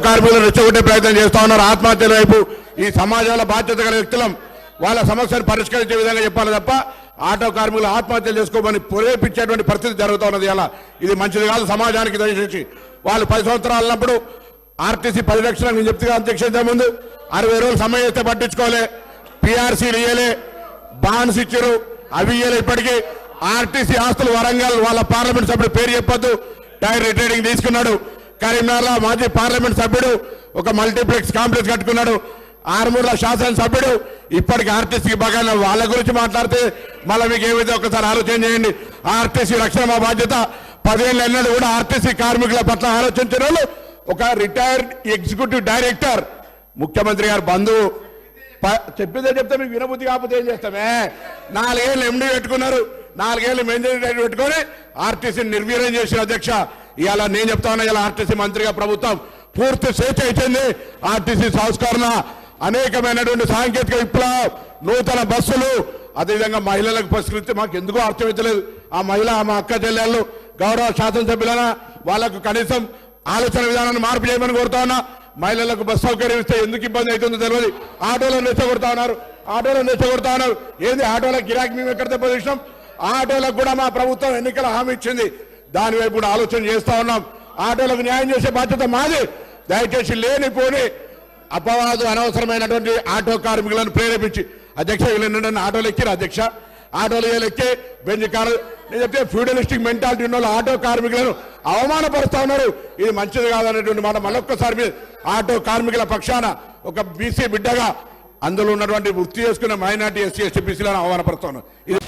కార్మికులను రెచ్చగొట్టే ప్రయత్నం చేస్తా ఉన్నారు. ఆత్మహత్యల వైపు ఈ సమాజంలో బాధ్యత గల వ్యక్తులం వాళ్ళ సమస్యను పరిష్కరించే విధంగా చెప్పాలి తప్ప ఆటో కార్మికులు ఆత్మహత్యలు చేసుకోమని ప్రేరేపించేటువంటి పరిస్థితి జరుగుతూ ఉన్నది. అలా ఇది మంచిది కాదు సమాజానికి. దయచేసి వాళ్ళు 10 సంవత్సరాలు ఉన్నప్పుడు ఆర్టీసీ పరిరక్షణ నేను చెప్తుగా అధ్యక్షత ముందు 60 రోజులు సమయం ఇస్తే పట్టించుకోలే, పిఆర్సీలు ఇయ్యలే, బాండ్స్ ఇచ్చారు, అవి ఇయ్యలే. ఇప్పటికీ ఆర్టీసీ ఆస్తులు వరంగల్ వాళ్ళ పార్లమెంట్ సభ్యుడు పేరు చెప్పొద్దు టైర్ రిటైరింగ్ తీసుకున్నాడు. కరీంనగర్లో మాజీ పార్లమెంట్ సభ్యుడు ఒక మల్టీప్లెక్స్ కాంప్లెక్స్ కట్టుకున్నాడు. ఆర్మూర్లో శాసనసభ్యుడు ఇప్పటికి ఆర్టీసీకి బాగా వాళ్ళ గురించి మాట్లాడితే మళ్ళీ మీకు ఏమైతే ఒకసారి ఆలోచన చేయండి. ఆర్టీసీ రక్షణ మా బాధ్యత. 10 ఏళ్ళు ఎన్నడూ కూడా ఆర్టీసీ కార్మికుల పట్ల ఆలోచించిన వాళ్ళు ఒక రిటైర్డ్ ఎగ్జిక్యూటివ్ డైరెక్టర్ ముఖ్యమంత్రి గారు బంధువు చెప్పిందే చెప్తే మీకు వినబుద్ధి కాకపోతే ఏం చేస్తామే. 4 ఏళ్ళు ఎండీ పెట్టుకున్నారు, 4 ఏళ్ళు మేనేజర్ పెట్టుకొని ఆర్టీసీని నిర్వీర్యం చేసిన అధ్యక్ష. ఇవాళ నేను చెప్తా ఉన్నా, ఇలా ఆర్టీసీ మంత్రిగా ప్రభుత్వం పూర్తి స్వేచ్ఛ ఇచ్చింది. ఆర్టీసీ సంస్కరణ, అనేకమైనటువంటి సాంకేతిక విప్లవం, నూతన బస్సులు, అదేవిధంగా మహిళలకు పరిష్కరిస్తే మాకు ఎందుకో అర్థమవుతలేదు. ఆ మహిళ మా అక్క చెల్లెళ్ళు గౌరవ శాసనసభ్యులైనా వాళ్ళకు కనీసం ఆలోచన విధానాన్ని మార్పు చేయమని కోరుతా ఉన్నా. మహిళలకు బస్సు సౌకర్యం ఇస్తే ఎందుకు ఇబ్బంది అవుతుందో తెలియదు. ఆటోలను రెచ్చగొడతా ఉన్నారు, ఏంది ఆటోలకు గిరాకీ మేము ఎక్కడ దెబ్బతీసినాం? ఆటోలకు కూడా మా ప్రభుత్వం ఎన్నికల హామీ ఇచ్చింది, దాని వైపు కూడా ఆలోచన చేస్తా ఉన్నాం. ఆటోలకు న్యాయం చేసే బాధ్యత మాది. దయచేసి లేనిపోని అపవాదు అనవసరమైనటువంటి ఆటో కార్మికులను ప్రేరేపించి అధ్యక్ష వీళ్ళు ఆటోలు ఎక్కిరు అధ్యక్ష, ఆటోలు ఎక్కే బెంచ్ కారు నేను చెప్తే ఫ్యూడలిస్టిక్ మెంటాలిటీ ఉన్న ఆటో కార్మికులను అవమానపరుస్తా ఉన్నారు. ఇది మంచిది కాదనేటువంటి మాట మళ్ళొక్కసారి మీరు ఆటో కార్మికుల పక్షాన ఒక బీసీ బిడ్డగా అందులో ఉన్నటువంటి వృత్తి చేసుకున్న మైనార్టీ ఎస్సీ ఎస్టీ బీసీలను అవమానపరుస్తా ఉన్నారు. ఇది